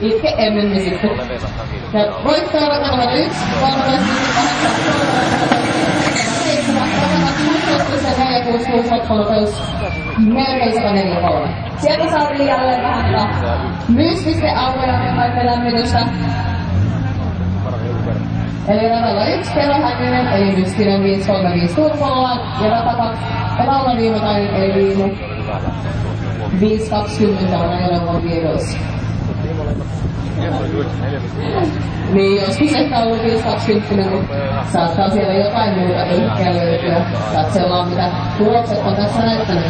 Itke emme sitten. Ja voittaa numero 1, 13.8. Melkein 143. Sieltä saatiin jälleen vähän mystisten aukoja kaikkea lämmitystä. Eli radalla 1 Kelohänninen, eli mystinen 535 turbolla, ja radalla viimatainen, eli viimu 520 on ajoneuvon viedoissa. Niin, joskus ehkä ollut 520, mutta saattaa siellä jotain muuta ehkä löytyä. Katsellaan, mitä tulokset on tässä näyttänyt.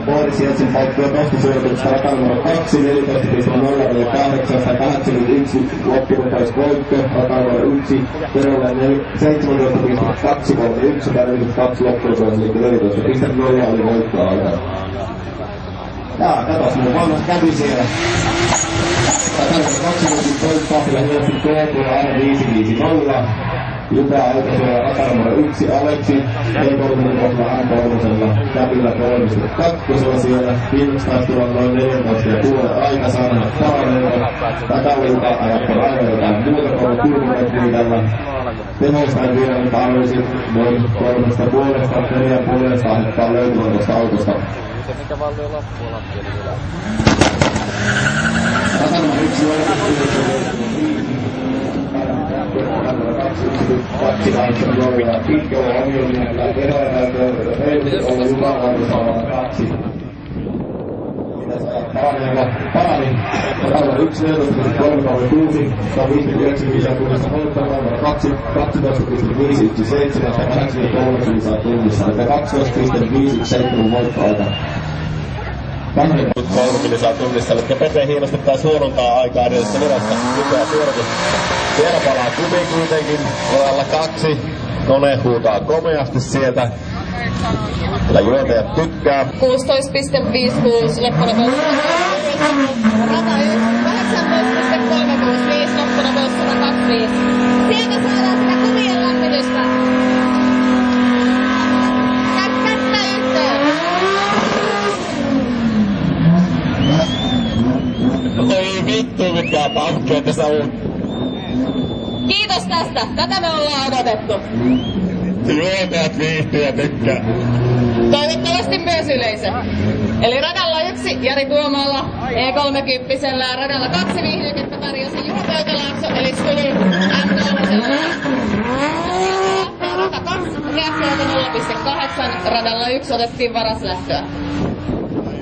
Boris Jeltsin paikkoja toistisuorituksesta rata numero 2, 14.0,881 loppunopeus voitto, rata numero 1, Terolle 17.231, täydelliset 2 loppunopeus, eli 14.0 oli voittoa aikana. Jaa, katos, mun vanhat kävi siellä. Rata numero 2 voittoa, sillä Jeltsin KK R550. Jupea aika siellä rata numero 1 Aleksi, E30 M3, Käpillä 3.2 siellä, Finstastilla noin 14,5 aika saanut paraneita, takavilta ajattava aina jotain muuta kuin turbometriikalla. Tehostain vielä nyt analyysit noin 3,5-4,5 ahdettaan löytymään tuosta autosta. Mikä valli on loppua lattia vielä? Rata numero 1 2 pitkällä ongelmilla on jumalanarvoisella 2. Mitä saa parani? Rata 1, 14.336, 159 tunnissa voittamaan, 2, 12.517 ja 83 kilsaa tunnissa, eli 12.517 voittoaika. 3 kilsaa tunnissa, eli Pepe hiilostettaa suorontaa aikaa edellisessä virasta. Hyvää suoritus. Siellä palaa kubi kuitenkin, rajalla 2. Kone huutaa komeasti sieltä. Kyllä juontajat tykkää. 16.56 loppunopeus. Rata 1, 18.365 loppunopeus 125. Sieltä saadaan sitä kumien lämmitystä. Kättä yhteen. Oi vittu, mitkä pankkeja tässä on. Kiitos tästä. Tätä me ollaan odotettu. Juontajat viihtyy ja tykkää. Toivottavasti myös yleisö. Eli radalla 1 Jari Tuomaalla, E30, radalla 2 viihdykettä tarjosi Juha Pöytälaakso, eli Skuli M3. Rata 2 reaktiota 0.8, radalla 1 otettiin varaslähtöä.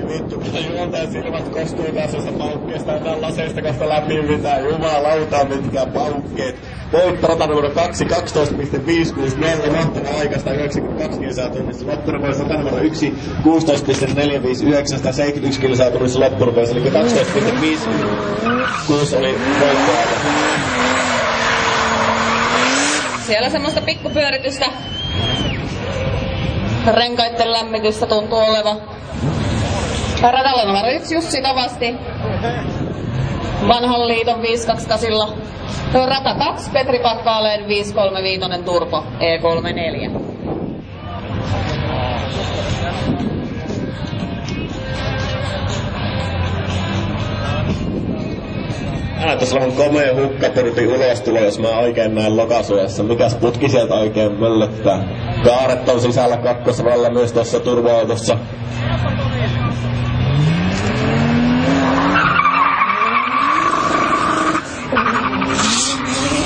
Vittu, mitä juontajan silmät kostuu tässä paukkeesta ja tän laseista kasta läpi mitään. Jumalauta, mitkä paukkeet. Voitto rata numero 2, 12.564, mahtava aikaista 92 kilsaa tunnissa. Loppunopeus rata numero 1, 16.459, 71 kilsaa tunnissa loppunopeus, eli 12.56 oli voittoaika. Siellä semmoista pikkupyöritystä. Renkaitten lämmitystä tuntuu olevan. Radalla numero 1 Jussi Tavasti. Vanhan liiton 528. Rata 2 Petri Pakkaaleen 535 Turbo E34. Näyttäis vähän komea hukkapyrti ulostulo, jos mä oikein näen lokasuojassa. Mikäs putki sieltä oikein möllöttää? Kaaret on sisällä kakkosralla myös tossa turva-autossa.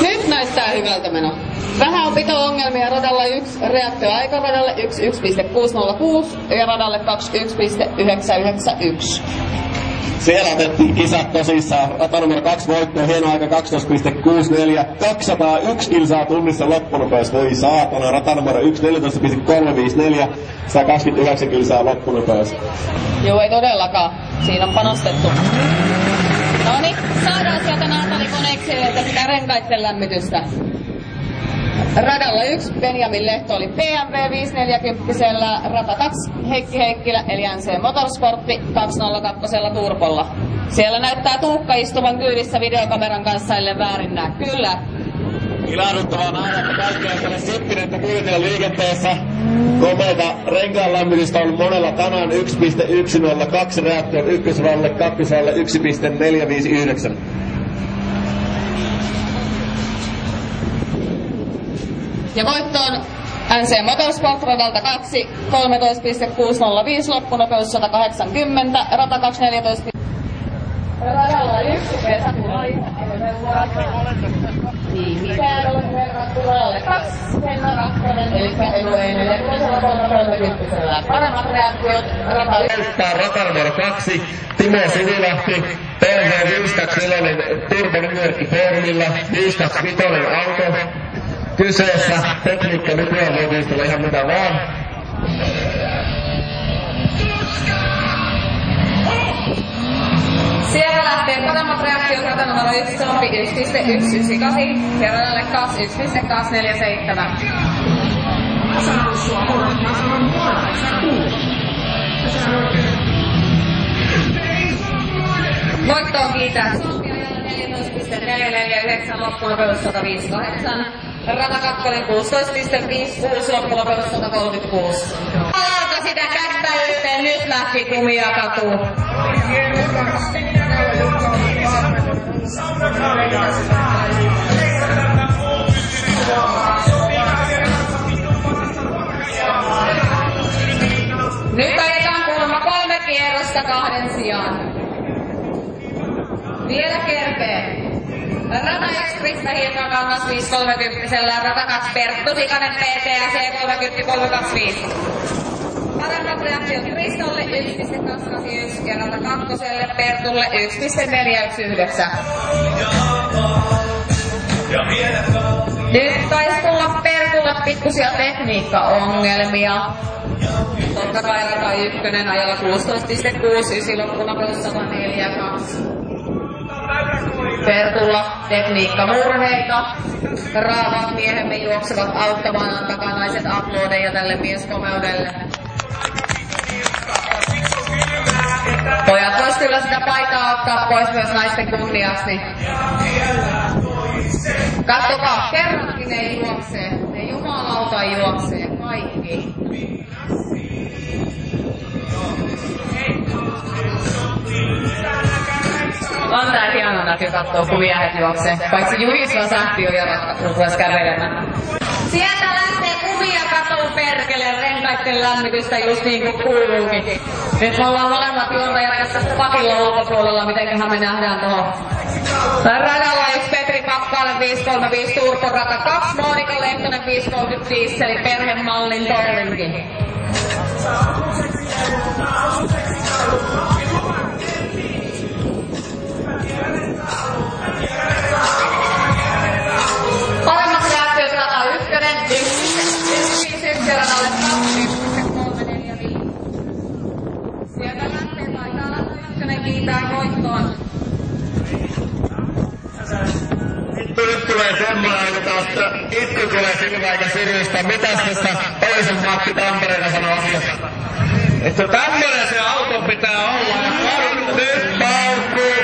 Nyt näyttää hyvältä meno. Vähän on pito-ongelmia radalla 1, reaktioaika radalle 1, 1.606 ja radalle 2, 1.991. Siellä otettiin kisat tosissaan. Rata numero 2 voitto, hieno aika 12.64. 201 kilsaa tunnissa loppunopeus. Voi saatana. Rata numero 1, 14.354. 129 kilsaa loppunopeus. Joo, ei todellakaan. Siinä on panostettu. Noniin, saadaan sieltä Naatali Konekselle sitä renkaitten lämmitystä. Radalla 1 Benjamin Lehto oli BMW 540, rata 2 Heikki Heikkilä eli NC Motorsportti 202 Turpolla. Siellä näyttää Tuukka istuvan kyydissä videokameran kanssa, ellei väärin näe. Kyllä. Ilahduttavaa nähdä, että kaikkea tälle sippinettä kuljetaan liikenteessä. Komeita renkaanlämmitystä on monella tänään 1.102 reaktion ykkösralle, kakkosralle 1.459. Ja voittoon NC Motorsport radalta 2, 13.605, loppunopeus 180, rata 214. Radalla 1, Vesa Kulai, Mikään on verrattuna alle 2, Henna Rakkonen, eli Elu Einen, ja toisella 30. Paremmat reaktiot, rata 1. Rata numero 2, Timo Sivilahti, PV 524 turbonumerkki Formilla, 525 auto. Kyseessä tekniikka nykyään voi viistellä ihan mitä vaan. Siellä lähtee paremmat reaktiot rata numero 1, Sompi 1.198 ja radalle 2 1.247. Voittoon kiitää Sompia 14.449, loppunopeus 158. Rata 2 16.56, loppunopeus 136. Aloita sitä kättä yhteen, nyt lähti kumia katuun. Nyt ajetaan kuulemma 3 kierrosta 2 sijaan. Vielä kerkee. Rata 1 Krista Hietakangas 530, rata 2 Perttu Sikanen PTC 30325. Paremmat reaktiot Kristolle 1.281 ja rata 2 Pertulle 1.419. Nyt taisi tulla Pertulle pikkusia tekniikkaongelmia. Totta kai rata 1 ajalla 16.69, loppunopeus 142. Pertulla tekniikkamurheita. Raavat miehemme juoksevat auttamaan, takanaiset uploadeja tälle mieskomeudelle. Pojat vois kyllä sitä paitaa ottaa pois myös naisten kunniaksi. Katsokaa, kerrankin ne juoksee. Ne jumalauta juoksee. Kaikki. On tää hieno näky kattoo, kun miehet juoksee. Paitsi Juhis sähti jo jarata, kun vois kävelemään. Sieltä lähtee kuvia katoon perkele, renkaitten lämmitystä just niin kuin kuuluukin. Nyt me ollaan molemmat juontajat tässä pakilla ulkopuolella, mitenköhän me nähdään tohon. Radalla 1 Petri Pakkaalle 535 Turpo, rata 2 Monika Lehtonen 535, eli perhemallin torrinkin. Paremmat reaktiot rata 1, 151 radalle 2, 1.345. Sieltä lähtee taitaa rata 1 kiitää voittoon. Nyt tulee semmoinen, että taas itku tulee silmäikä siryystä. Mitäs tässä toisen Matti Tampereella sanoo asiasta? Että tämmönen se auto pitää olla ja nyt paukkuu.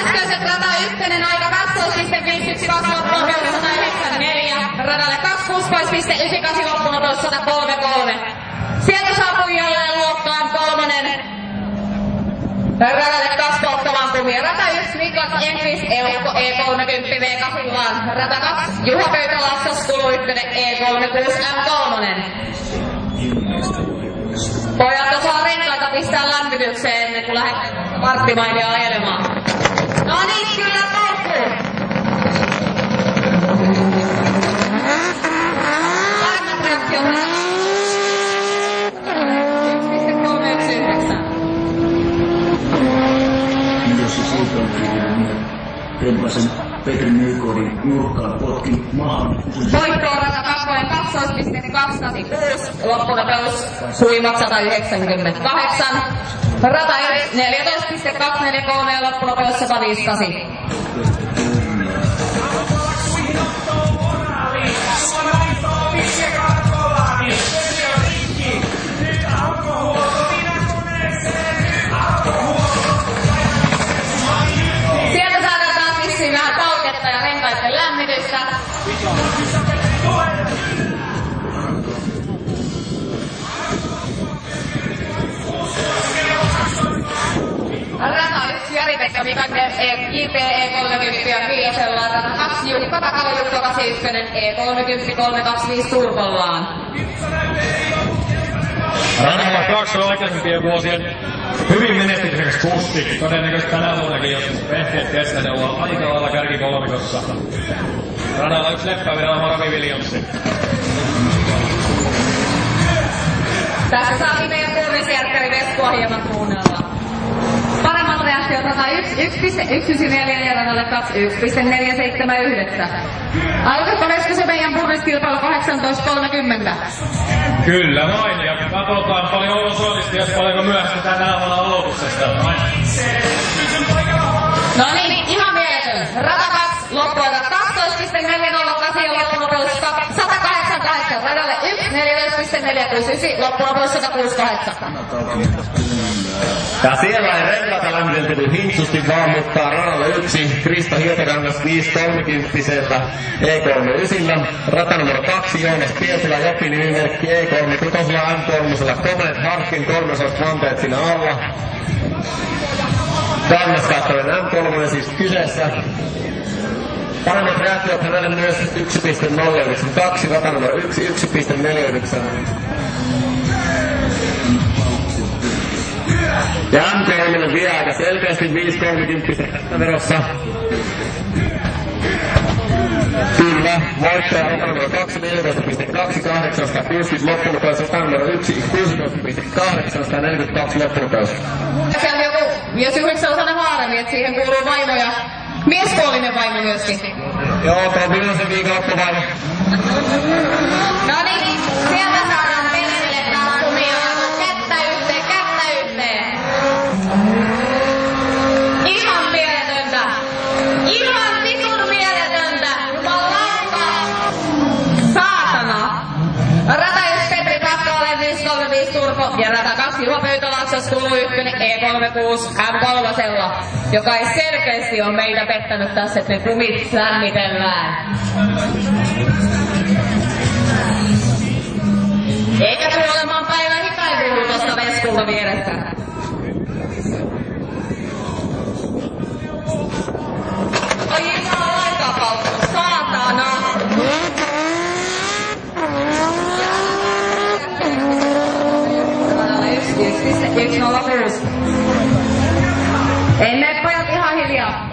Äskeiset rata 1 aika 12.512 loppunopeus 194, radalle 26.98 loppunopeus 133. Sieltä saapui jälleen luokkaan 3. Radalle 2 polttolampumia, rata 1 Niklas Enqvist Eukko E30 V8 vaan, rata 2 Juha Pöytälassas Kulu 1 E36 M3. Pojat osaa renkaita pistää lämmitykseen ennen kuin lähdetään parttimainia ajelemaan. No niin, kyllä paukkuu! Paremmat reaktiot. 1.319. Jos se siirtoon tempasen Petri Nykodin nurkkaan potkin maahan. Voittoon rata 2 12.286, loppunopeus huimat 198. Rata 14.243 ja loppunopeus 158. Rata 1 Jari-Pekka Mikainen JP E30 ja Kiljasella. Rata 2 Jukka Takala Jukka 81 E30 325 Turkollaan. Radalla 2 on aikaisempien vuosien hyvin menestyksekäs kuski. Todennäköisesti tänä vuonnakin, jos vehkeet kestää, ne ollaan aika lailla kärkikolmikossa. Radalla 1 leppävedä Robbie Williamsi. Tässä saatiin meidän kurvisjärkkäri Veskua hieman kuunnella. Paremmat reaktiot rata 1.194 ja radalle 1.479. Alkoiko Vesko se meidän purriskilpailu 18.30? Kyllä vain, ja katsotaan paljon osallistua, paljonko myöhässä tänä aamuna aloituksesta. No niin, ihan mieletön. Rata 2 loppuaika 12.408 ja loppunopeus 188. Radalle 1.14.469, loppunopeus 168. Ja siellä ei renkata lämmitelty hinksusti vaan, mutta radalle 1 Krista Hietakangas 5.30 E39. Rata numero 2 Joonas Pietilä Jopi nimimerkki E3 Kutosella M3 Comet Harkin 3 vanteet siinä alla. Kannaskattoinen M3 siis kyseessä. Paremmat reaktiot hänelle myös 1.092, rata numero 1 1.49. Ja M3 vie aika selkeästi 5.30 verossa. Kyllä, voittaja rata numero 2 14.28, 60 loppunopeus, rata numero 1 16.8, 42 loppunopeus. Siellä joku, jos yhdessä on sellainen haaremi, että siihen kuuluu vaimo ja miespuolinen vaimo myöskin. Joo, tuo on viimeisen viikonloppuvaimo. No niin, sieltä saadaan perille taas kumia. Kättä yhteen, kättä yhteen. Ihan mieletöntä. Ihan vitun mieletöntä. Jumalauta. Saatana. Rata 1 Petri Kakkonen 535 Turko ja rata 2 Juha Pöytälaaksos kuuluu 1 E36 M3, joka ei selkeästi ole meitä pettänyt tässä, että ne kumit lämmitellään. Eikä kuoleman päivä hitain kuulu tuosta Veskulta vierestä. Oi ihan aikakautta, saatana! Radalla 1.106. Ei mene pojat ihan hiljaa.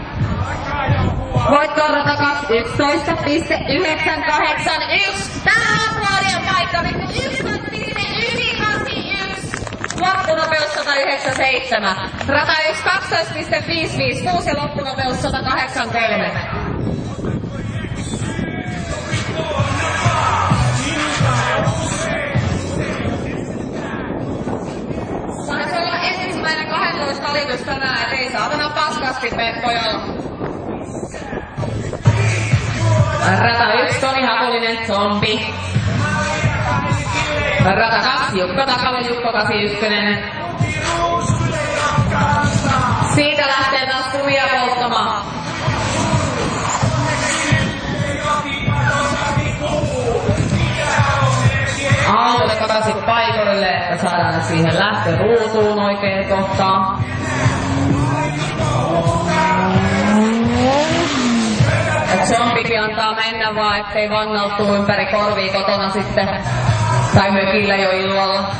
Voitto on rata 2 11.981. Tää on vuoden paikka 11.981. Loppunopeus 197. Rata 1 12.556 ja loppunopeus 183. Saisi olla ensimmäinen 12 alitus tänään, et ei saatana paskasti mene pojalla. Rata 1 Toni Hakulinen Zombi. Rata 2 Jukka Takala Jukka 81. Siitä lähtee taas kumia polttamaan. Autolle takaisin paikoille, että saadaan siihen lähtöruutuun oikein kohtaan. Zombikin antaa mennä vaan, ettei vannautuu ympäri korvia kotona sitten. Tai mökillä jo illalla.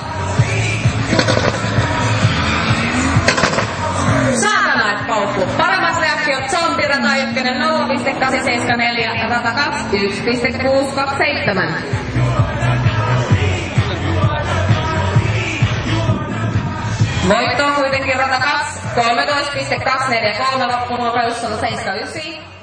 Saatana et paukku. Paremmat reaktiot Zombi rata 1 0.874 rata 2 1.627. Voitto on kuitenkin rata 2 13.243 loppunopeus 179.